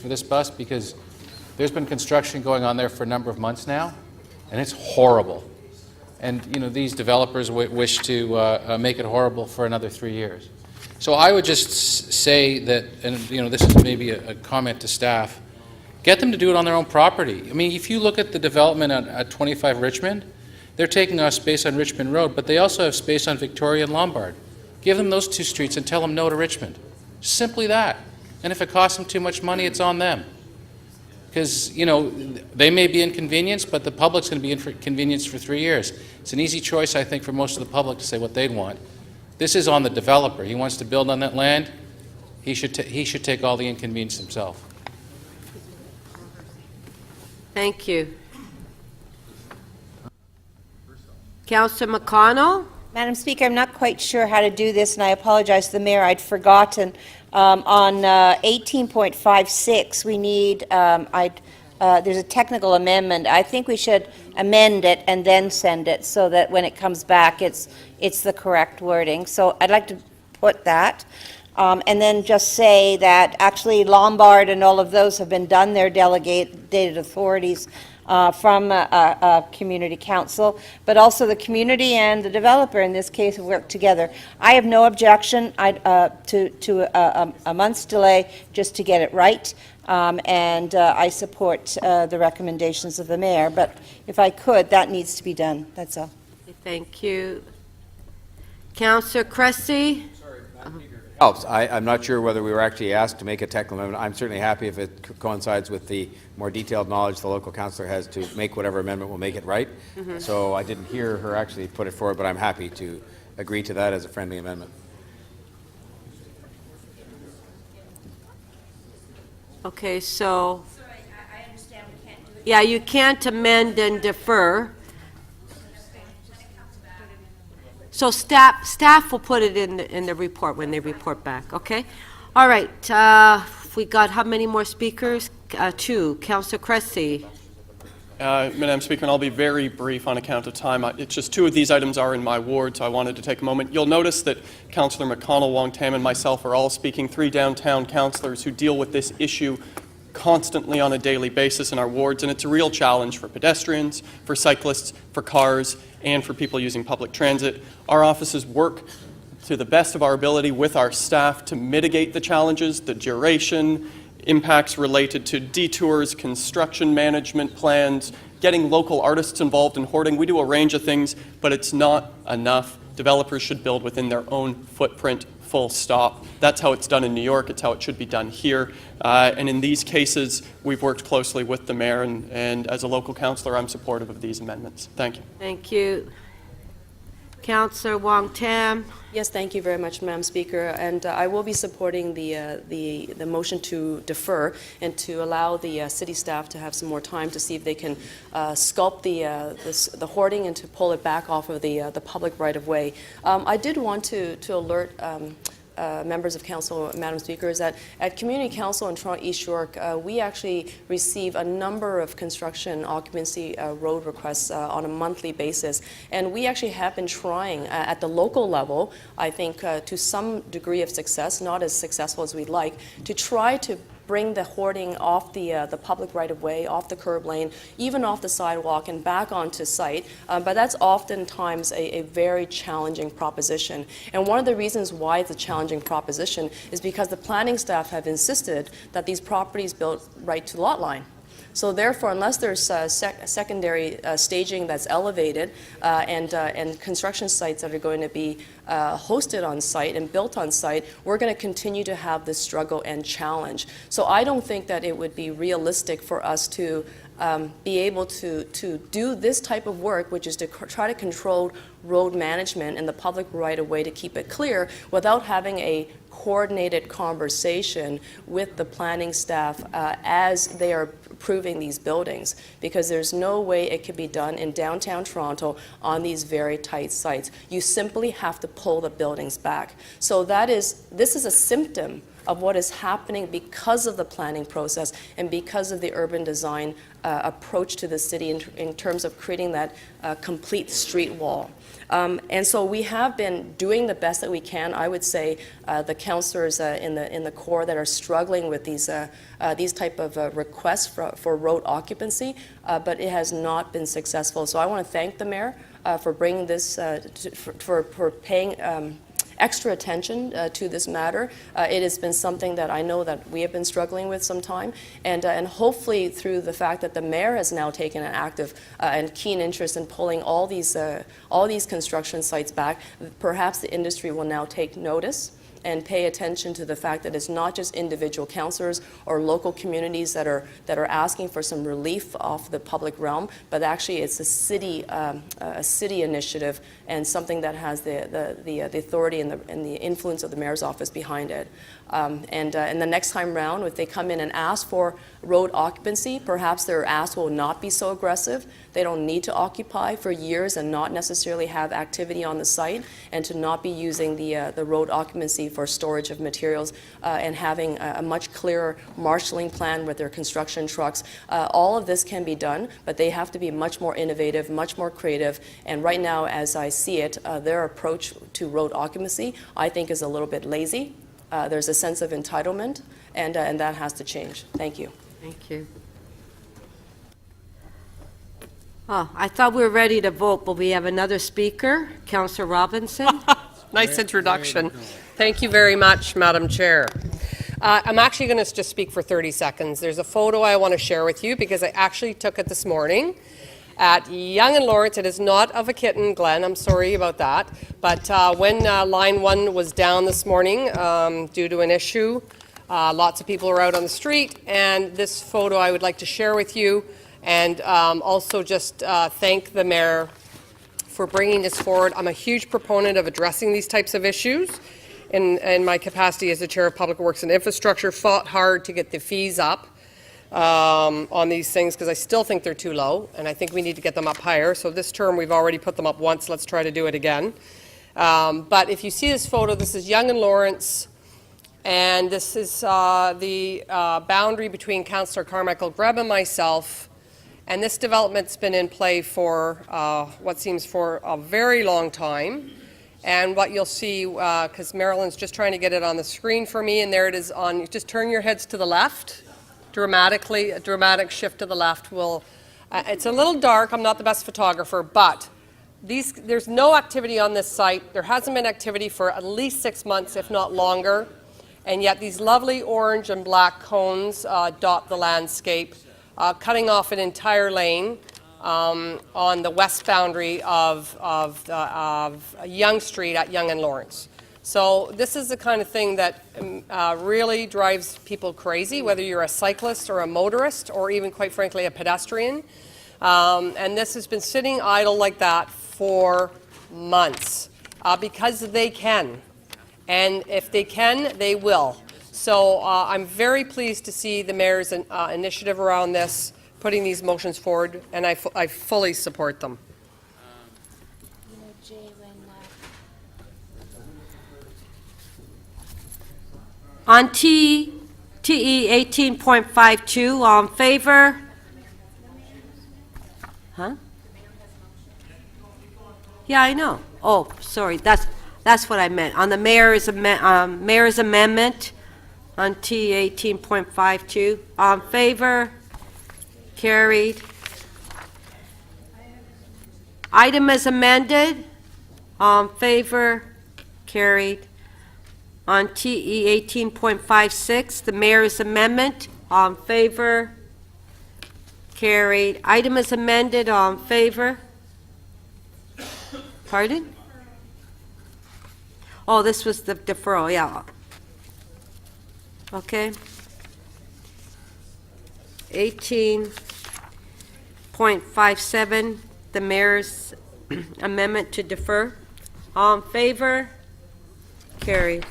for this bus because there's been construction going on there for a number of months now, and it's horrible. And these developers wish to make it horrible for another 3 years. So I would just say that, and this is maybe a comment to staff, get them to do it on their own property. I mean, if you look at the development at 25 Richmond, they're taking space on Richmond Road, but they also have space on Victoria and Lombard. Give them those two streets and tell them no to Richmond. Simply that. And if it costs them too much money, it's on them. Because, they may be inconvenienced, but the public's going to be inconvenienced for 3 years. It's an easy choice, I think, for most of the public to say what they'd want. This is on the developer. He wants to build on that land. He should take all the inconvenience himself. Thank you. Councillor McConnell? Madam Speaker, I'm not quite sure how to do this, and I apologize to the Mayor. I'd forgotten. On 18.56, we need, there's a technical amendment. I think we should amend it and then send it so that when it comes back, it's the correct wording. So I'd like to put that. And then just say that actually Lombard and all of those have been done. They're delegated authorities from a community council, but also the community and the developer in this case have worked together. I have no objection to a month's delay just to get it right, and I support the recommendations of the Mayor, but if I could, that needs to be done. That's all. Thank you. Councillor Cressy? Helps. I'm not sure whether we were actually asked to make a technical amendment. I'm certainly happy if it coincides with the more detailed knowledge the local councillor has to make whatever amendment will make it right. So I didn't hear her actually put it forward, but I'm happy to agree to that as a friendly amendment. Okay, so... Sorry, I understand we can't do it. Yeah, you can't amend and defer. So staff will put it in the report when they report back, okay? All right, we got how many more speakers? Two. Councillor Cressy. Madam Speaker, and I'll be very brief on account of time. It's just two of these items are in my ward, so I wanted to take a moment. You'll notice that Councillor McConnell, Wong Tam, and myself are all speaking, three downtown councillors who deal with this issue constantly on a daily basis in our wards, and it's a real challenge for pedestrians, for cyclists, for cars, and for people using public transit. Our offices work to the best of our ability with our staff to mitigate the challenges, the duration, impacts related to detours, construction management plans, getting local artists involved in hoarding. We do a range of things, but it's not enough. Developers should build within their own footprint, full stop. That's how it's done in New York. It's how it should be done here. And in these cases, we've worked closely with the Mayor, and as a local councillor, I'm supportive of these amendments. Thank you. Thank you. Councillor Wong Tam. Yes, thank you very much, Madam Speaker. And I will be supporting the motion to defer and to allow the city staff to have some more time to see if they can sculpt the hoarding and to pull it back off of the public right-of-way. I did want to alert members of council, Madam Speaker, is that at Community Council in Toronto East York, we actually receive a number of construction occupancy road requests on a monthly basis. And we actually have been trying at the local level, I think to some degree of success, not as successful as we'd like, to try to bring the hoarding off the public right-of-way, off the curb lane, even off the sidewalk and back onto site. But that's oftentimes a very challenging proposition. And one of the reasons why it's a challenging proposition is because the planning staff have insisted that these properties built right to lot line. So therefore, unless there's secondary staging that's elevated and construction sites that are going to be hosted on site and built on site, we're going to continue to have this struggle and challenge. So I don't think that it would be realistic for us to be able to do this type of work, which is to try to control road management and the public right-of-way to keep it clear without having a coordinated conversation with the planning staff as they are approving these buildings, because there's no way it could be done in downtown Toronto on these very tight sites. You simply have to pull the buildings back. So this is a symptom of what is happening because of the planning process and because of the urban design approach to the city in terms of creating that complete street wall. And so we have been doing the best that we can. I would say the councillors in the core that are struggling with these type of requests for road occupancy, but it has not been successful. So I want to thank the mayor for bringing this, for paying extra attention to this matter. It has been something that I know that we have been struggling with some time, and hopefully through the fact that the mayor has now taken an active and keen interest in pulling all these construction sites back, perhaps the industry will now take notice and pay attention to the fact that it's not just individual councillors or local communities that are asking for some relief off the public realm, but actually it's a city initiative and something that has the authority and the influence of the mayor's office behind it. And the next time round, if they come in and ask for road occupancy, perhaps their ask will not be so aggressive. They don't need to occupy for years and not necessarily have activity on the site, and to not be using the road occupancy for storage of materials and having a much clearer marshalling plan with their construction trucks. All of this can be done, but they have to be much more innovative, much more creative. And right now, as I see it, their approach to road occupancy, I think, is a little bit lazy. There's a sense of entitlement, and that has to change. Thank you. Thank you. Oh, I thought we were ready to vote, but we have another speaker, Councillor Robinson. Nice introduction. Thank you very much, Madam Chair. I'm actually going to just speak for 30 seconds. There's a photo I want to share with you because I actually took it this morning at Yonge and Lawrence. It is not of a kitten, Glenn. I'm sorry about that. But when Line 1 was down this morning due to an issue, lots of people were out on the street, and this photo I would like to share with you, and also just thank the mayor for bringing this forward. I'm a huge proponent of addressing these types of issues. In my capacity as the Chair of Public Works and Infrastructure, fought hard to get the fees up on these things because I still think they're too low, and I think we need to get them up higher. So this term we've already put them up once. Let's try to do it again. But if you see this photo, this is Yonge and Lawrence, and this is the boundary between Councillor Carmichael Greb and myself. And this development's been in play for what seems for a very long time. And what you'll see, because Marilyn's just trying to get it on the screen for me, and there it is on, just turn your heads to the left. Dramatically, a dramatic shift to the left will, it's a little dark, I'm not the best photographer, but there's no activity on this site. There hasn't been activity for at least 6 months, if not longer. And yet these lovely orange and black cones dot the landscape, cutting off an entire lane on the west boundary of Yonge Street at Yonge and Lawrence. So this is the kind of thing that really drives people crazy, whether you're a cyclist or a motorist or even, quite frankly, a pedestrian. And this has been sitting idle like that for months because they can. And if they can, they will. So I'm very pleased to see the mayor's initiative around this, putting these motions forward, and I fully support them. On TE 18.52, all in favor? Huh? Yeah, I know. Oh, sorry, that's what I meant. On the mayor's amendment on TE 18.52, all in favor? Carried. Item as amended, all in favor? Carried. On TE 18.56, the mayor's amendment, all in favor? Carried. Item is amended, all in favor? Pardon? Oh, this was the deferral, yeah. Okay. 18.57, the mayor's amendment to defer, all in favor? Carried.